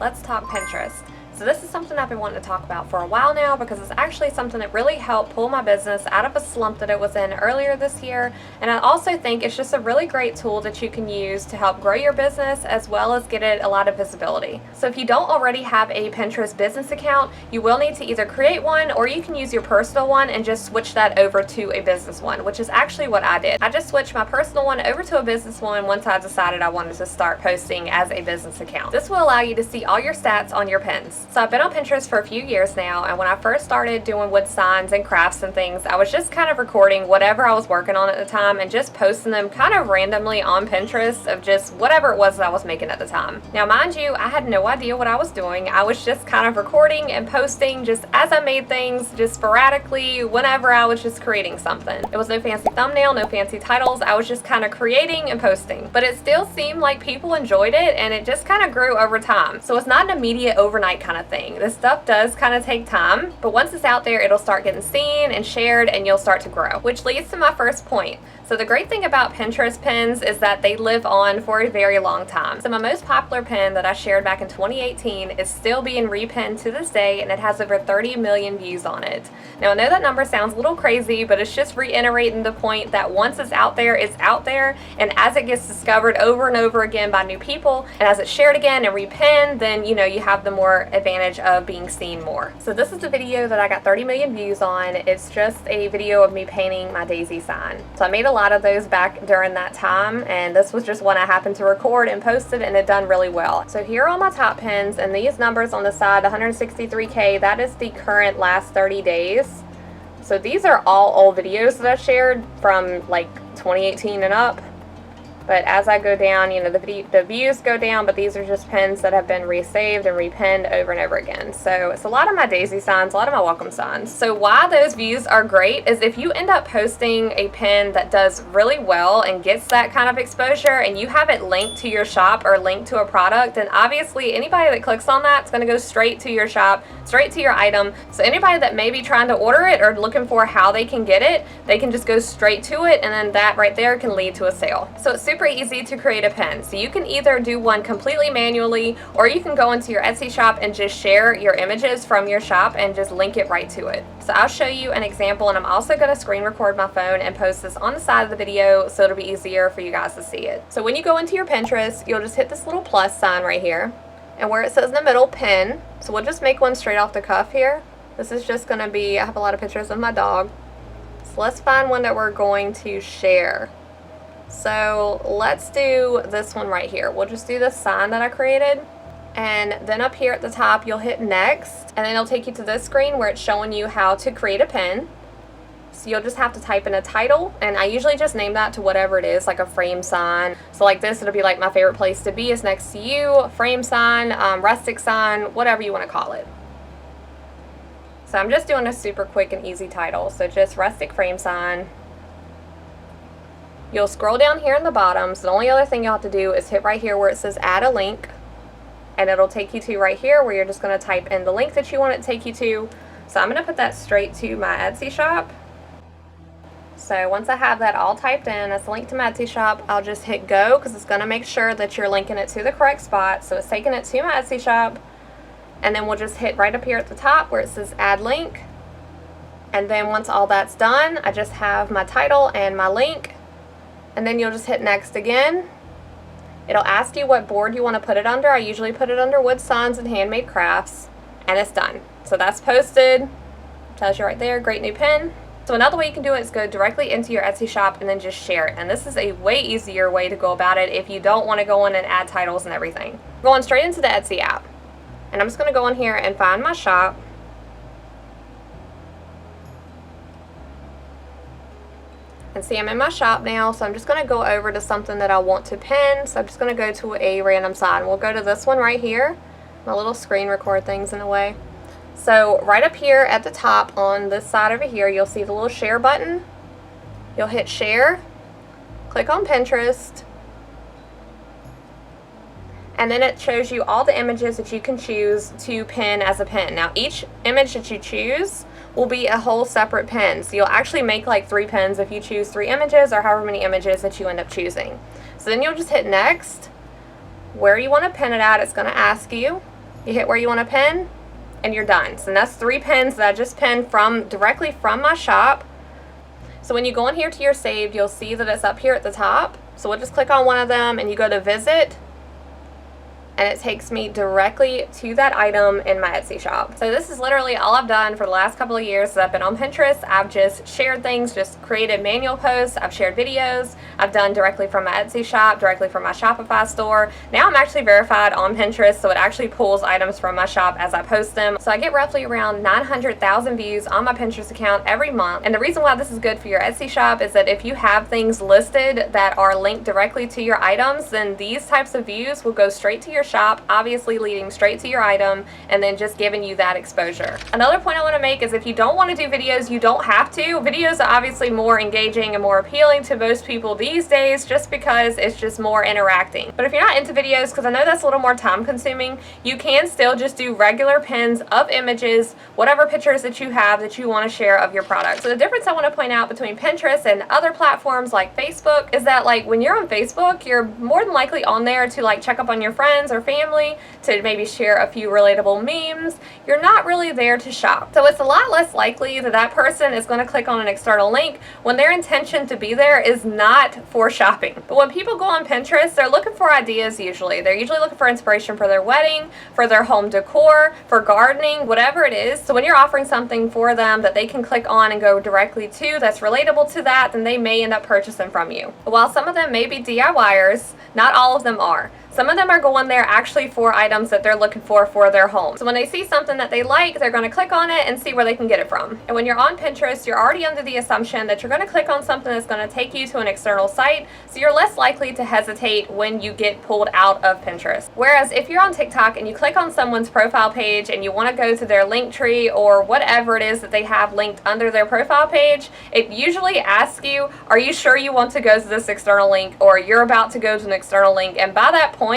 let's talk Pinterest. So this is something I've been wanting to talk about for a while now because it's actually something that really helped pull my business out of a slump that it was in earlier this year. And I also think it's just a really great tool that you can use to help grow your business as well as get it a lot of visibility. So if you don't already have a Pinterest business account, you will need to either create one or you can use your personal one and just switch that over to a business one, which is actually what I did. I just switched my personal one over to a business one once I decided I wanted to start posting as a business account. This will allow you to see all your stats on your pins. So I've been on Pinterest for a few years now, and when I first started doing wood signs and crafts and things, I was just kind of recording whatever I was working on at the time and just posting them kind of randomly on Pinterest of just whatever it was that I was making at the time. Now mind you, I had no idea what I was doing. I was just kind of recording and posting just as I made things, just sporadically whenever I was just creating something. It was no fancy thumbnail, no fancy titles. I was just kind of creating and posting, but it still seemed like people enjoyed it, and it just kind of grew over time. So it's not an immediate overnight kind of thing. This stuff does kind of take time, but once it's out there, it'll start getting seen and shared, and you'll start to grow. Which leads to my first point. So the great thing about Pinterest pins is that they live on for a very long time. So my most popular pin that I shared back in 2018 is still being repinned to this day, and it has over 30 million views on it. Now I know that number sounds a little crazy, but it's just reiterating the point that once it's out there, and as it gets discovered over and over again by new people, and as it's shared again and repinned, then you have the more advantage of being seen more. So this is a video that I got 30 million views on. It's just a video of me painting my daisy sign. So I made a lot of those back during that time, and this was just one I happened to record and posted, and it done really well. So here are all my top pins, and these numbers on the side, 163K, that is the current last 30 days. So these are all old videos that I shared from like 2018 and up. But as I go down, the views go down, but these are just pins that have been resaved and repinned over and over again. So it's a lot of my daisy signs, a lot of my welcome signs. So why those views are great is if you end up posting a pin that does really well and gets that kind of exposure, and you have it linked to your shop or linked to a product, then obviously anybody that clicks on that is going to go straight to your shop, straight to your item. So anybody that may be trying to order it or looking for how they can get it, they can just go straight to it, and then that right there can lead to a sale. So it's super easy to create a pin. So you can either do one completely manually, or you can go into your Etsy shop and just share your images from your shop and just link it right to it. So I'll show you an example, and I'm also going to screen record my phone and post this on the side of the video so it'll be easier for you guys to see it. So when you go into your Pinterest, you'll just hit this little plus sign right here, and where it says in the middle pin, so we'll just make one straight off the cuff here. This is just going to be, I have a lot of pictures of my dog, so let's find one that we're going to share. So let's do this one right here. We'll just do the sign that I created, and then up here at the top you'll hit next, and then it'll take you to this screen where it's showing you how to create a pin. So you'll just have to type in a title, and I usually just name that to whatever it is, like a frame sign. So like this, it'll be like my favorite place to be is next to you, frame sign, rustic sign, whatever you want to call it. So I'm just doing a super quick and easy title, so just rustic frame sign. You'll scroll down here in the bottom, so the only other thing you'll have to do is hit right here where it says add a link, and it'll take you to right here where you're just going to type in the link that you want it to take you to. So I'm going to put that straight to my Etsy shop. So once I have that all typed in, that's a link to my Etsy shop, I'll just hit go because it's going to make sure that you're linking it to the correct spot. So it's taking it to my Etsy shop, and then we'll just hit right up here at the top where it says add link. And then once all that's done, I just have my title and my link. And then you'll just hit next again. It'll ask you what board you want to put it under. I usually put it under wood signs and handmade crafts, and it's done. So that's posted. Tells you right there, great new pin. So another way you can do it is go directly into your Etsy shop and then just share it. And this is a way easier way to go about it if you don't want to go in and add titles and everything. Going straight into the Etsy app. And I'm just going to go in here and find my shop. And see, I'm in my shop now, so I'm just going to go over to something that I want to pin. So I'm just going to go to a random sign. We'll go to this one right here. My little screen record things in a way. So right up here at the top on this side over here, you'll see the little share button. You'll hit share, click on Pinterest, and then it shows you all the images that you can choose to pin as a pin. Now each image that you choose will be a whole separate pin. So you'll actually make like 3 pins if you choose 3 images or however many images that you end up choosing. So then you'll just hit next. Where you want to pin it at, it's going to ask you. You hit where you want to pin, and you're done. So that's 3 pins that I just pinned directly from my shop. So when you go in here to your saved, you'll see that it's up here at the top. So we'll just click on one of them and you go to visit, and it takes me directly to that item in my Etsy shop. So this is literally all I've done for the last couple of years. I've been on Pinterest. I've just shared things, just created manual posts. I've shared videos. I've done directly from my Etsy shop, directly from my Shopify store. Now I'm actually verified on Pinterest, so it actually pulls items from my shop as I post them. So I get roughly around 900,000 views on my Pinterest account every month. And the reason why this is good for your Etsy shop is that if you have things listed that are linked directly to your items, then these types of views will go straight to your shop, obviously leading straight to your item, and then just giving you that exposure. Another point I want to make is if you don't want to do videos, you don't have to. Videos are obviously more engaging and more appealing to most people these days just because it's just more interacting. But if you're not into videos, because I know that's a little more time consuming, you can still just do regular pins of images, whatever pictures that you have that you want to share of your product. So the difference I want to point out between Pinterest and other platforms like Facebook is that, like, when you're on Facebook, you're more than likely on there to like check up on your friends or family, to maybe share a few relatable memes. You're not really there to shop. So it's a lot less likely that that person is going to click on an external link when their intention to be there is not for shopping. But when people go on Pinterest, they're looking for ideas usually. They're usually looking for inspiration for their wedding, for their home decor, for gardening, whatever it is. So when you're offering something for them that they can click on and go directly to that's relatable to that, then they may end up purchasing from you. While some of them may be DIYers, not all of them are. Some of them are going there actually for items that they're looking for their home. So when they see something that they like, they're going to click on it and see where they can get it from. And when you're on Pinterest, you're already under the assumption that you're going to click on something that's going to take you to an external site, so you're less likely to hesitate when you get pulled out of Pinterest. Whereas if you're on TikTok and you click on someone's profile page and you want to go to their link tree or whatever it is that they have linked under their profile page, it usually asks you, are you sure you want to go to this external link, or you're about to go to an external link, and by that point,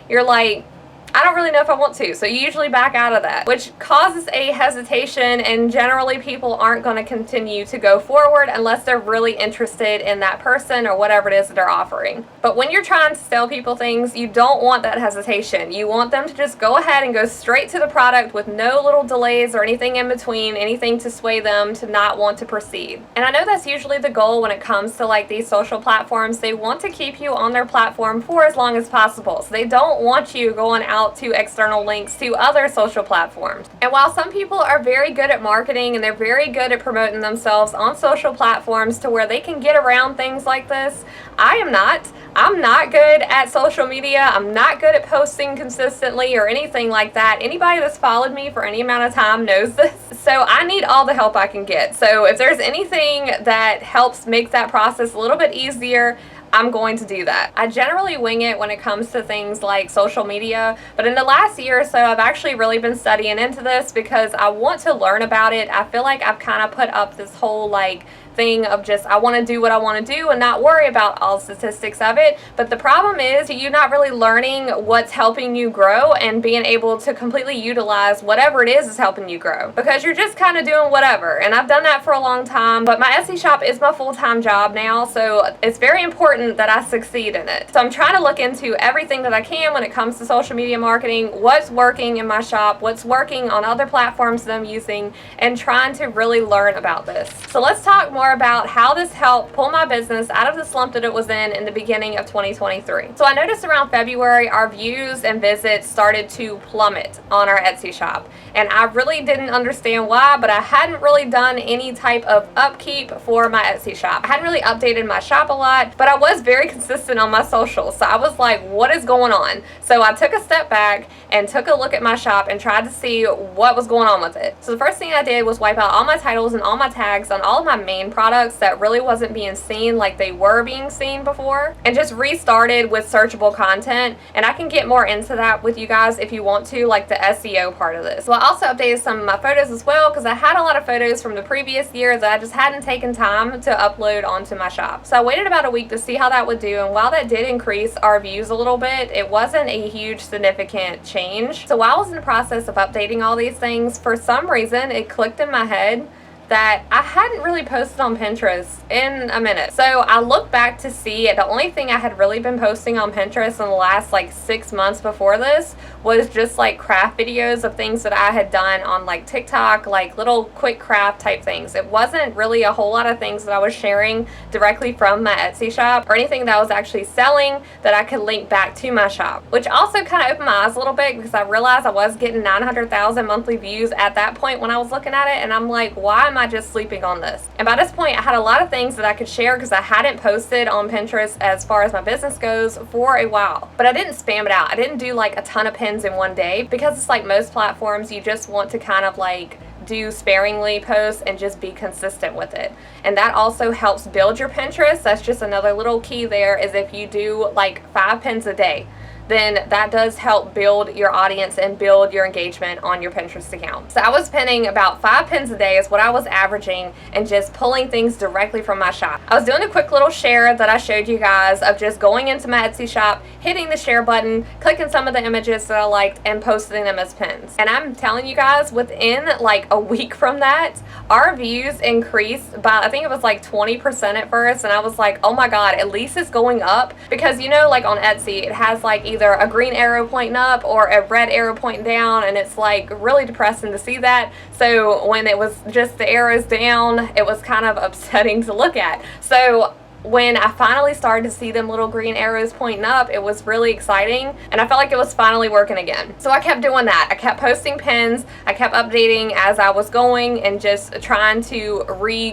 you're like, I don't really know if I want to. So you usually back out of that, which causes a hesitation, and generally people aren't going to continue to go forward unless they're really interested in that person or whatever it is that they're offering. But when you're trying to sell people things, you don't want that hesitation. You want them to just go ahead and go straight to the product with no little delays or anything in between, anything to sway them to not want to proceed. And I know that's usually the goal when it comes to like these social platforms. They want to keep you on their platform for as long as possible. So they don't want you going out to external links to other social platforms. And while some people are very good at marketing and they're very good at promoting themselves on social platforms to where they can get around things like this, I am not. I'm not good at social media. I'm not good at posting consistently or anything like that. Anybody that's followed me for any amount of time knows this. So I need all the help I can get. So if there's anything that helps make that process a little bit easier, I'm going to do that. I generally wing it when it comes to things like social media, but in the last year or so, I've actually really been studying into this because I want to learn about it. I feel like I've kind of put up this whole like thing of just, I want to do what I want to do and not worry about all the statistics of it. But the problem is you're not really learning what's helping you grow and being able to completely utilize whatever it is helping you grow, because you're just kind of doing whatever. And I've done that for a long time, but my Etsy shop is my full-time job now, so it's very important that I succeed in it. So I'm trying to look into everything that I can when it comes to social media marketing, what's working in my shop, what's working on other platforms that I'm using, and trying to really learn about this. So let's talk more about how this helped pull my business out of the slump that it was in the beginning of 2023. So I noticed around February, our views and visits started to plummet on our Etsy shop. And I really didn't understand why, but I hadn't really done any type of upkeep for my Etsy shop. I hadn't really updated my shop a lot, but I was very consistent on my socials. So I was like, what is going on? So I took a step back and took a look at my shop and tried to see what was going on with it. So the first thing I did was wipe out all my titles and all my tags on all of my main products that really wasn't being seen like they were being seen before, and just restarted with searchable content. And I can get more into that with you guys if you want to, like the SEO part of this. So I also updated some of my photos as well, because I had a lot of photos from the previous year that I just hadn't taken time to upload onto my shop. So I waited about a week to see how that would do, and while that did increase our views a little bit, it wasn't a huge significant change. So while I was in the process of updating all these things, for some reason it clicked in my head that I hadn't really posted on Pinterest in a minute. So I look back to see the only thing I had really been posting on Pinterest in the last like 6 months before this was just like craft videos of things that I had done on like TikTok, like little quick craft type things. It wasn't really a whole lot of things that I was sharing directly from my Etsy shop or anything that I was actually selling that I could link back to my shop, which also kind of opened my eyes a little bit because I realized I was getting 900,000 monthly views at that point when I was looking at it, and I'm like, why am I just sleeping on this? And by this point I had a lot of things that I could share because I hadn't posted on Pinterest as far as my business goes for a while, but I didn't spam it out. I didn't do like a ton of pins in one day because it's like most platforms, you just want to kind of like do sparingly posts and just be consistent with it. And that also helps build your Pinterest. That's just another little key there, is if you do like 5 pins a day, then that does help build your audience and build your engagement on your Pinterest account. So I was pinning about 5 pins a day is what I was averaging, and just pulling things directly from my shop. I was doing a quick little share that I showed you guys of just going into my Etsy shop, hitting the share button, clicking some of the images that I liked, and posting them as pins. And I'm telling you guys, within like a week from that, our views increased by, I think it was like 20% at first, and I was like, oh my god, at least it's going up. Because you know, like on Etsy, it has like either a green arrow pointing up or a red arrow pointing down, and it's like really depressing to see that. So when it was just the arrows down, it was kind of upsetting to look at. So when I finally started to see them little green arrows pointing up, it was really exciting, and I felt like it was finally working again. So I kept doing that. I kept posting pins, I kept updating as I was going, and just trying to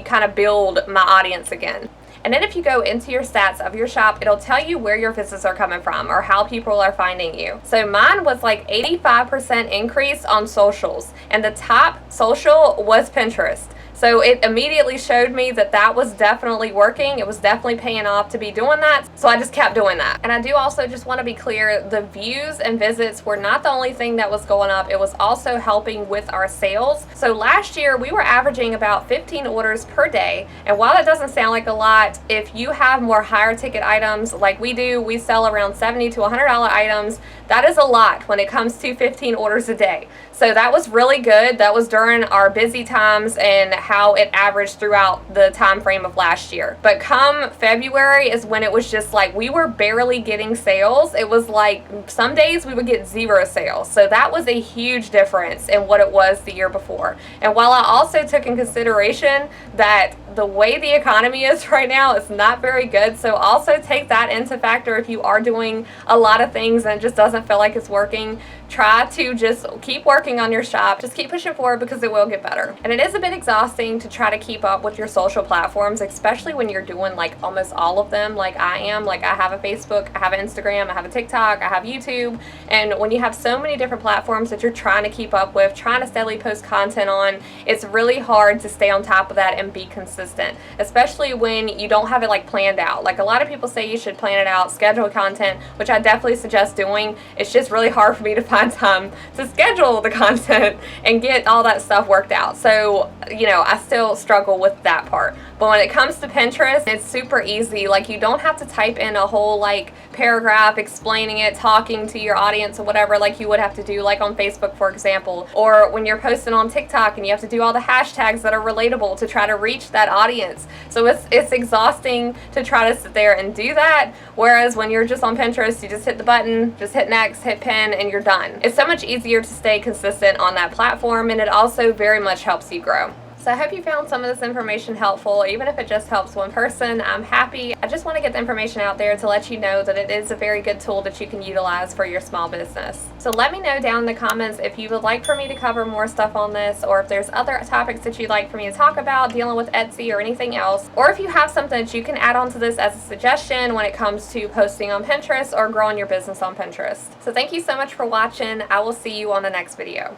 kind of build my audience again. And then if you go into your stats of your shop, it'll tell you where your visits are coming from or how people are finding you. So mine was like 85% increase on socials, and the top social was Pinterest. So it immediately showed me that that was definitely working. It was definitely paying off to be doing that. So I just kept doing that. And I do also just want to be clear, the views and visits were not the only thing that was going up. It was also helping with our sales. So last year we were averaging about 15 orders per day. And while that doesn't sound like a lot, if you have more higher ticket items like we do, we sell around $70 to $100 items. That is a lot when it comes to 15 orders a day. So that was really good. That was during our busy times and how it averaged throughout the time frame of last year. But come February is when it was just like we were barely getting sales. It was like some days we would get 0 sales. So that was a huge difference in what it was the year before. And while I also took in consideration that the way the economy is right now, it's not very good. So also take that into factor if you are doing a lot of things and it just doesn't feel like it's working. Try to just keep working on your shop. Just keep pushing forward because it will get better. And it is a bit exhausting to try to keep up with your social platforms, especially when you're doing like almost all of them like I am. Like I have a Facebook, I have an Instagram, I have a TikTok, I have YouTube. And when you have so many different platforms that you're trying to keep up with, trying to steadily post content on, it's really hard to stay on top of that and be consistent, especially when you don't have it like planned out. Like a lot of people say you should plan it out, schedule content, which I definitely suggest doing. It's just really hard for me to find time to schedule the content and get all that stuff worked out. So, you know, I still struggle with that part. But when it comes to Pinterest, it's super easy. Like you don't have to type in a whole like paragraph explaining it, talking to your audience or whatever like you would have to do like on Facebook, for example, or when you're posting on TikTok and you have to do all the hashtags that are relatable to try to reach that audience. So it's exhausting to try to sit there and do that. Whereas when you're just on Pinterest, you just hit the button, just hit next, hit pin, and you're done. It's so much easier to stay consistent on that platform, and it also very much helps you grow. So I hope you found some of this information helpful. Even if it just helps one person, I'm happy. I just want to get the information out there to let you know that it is a very good tool that you can utilize for your small business. So let me know down in the comments if you would like for me to cover more stuff on this, or if there's other topics that you'd like for me to talk about dealing with Etsy or anything else, or if you have something that you can add on to this as a suggestion when it comes to posting on Pinterest or growing your business on Pinterest. So thank you so much for watching. I will see you on the next video.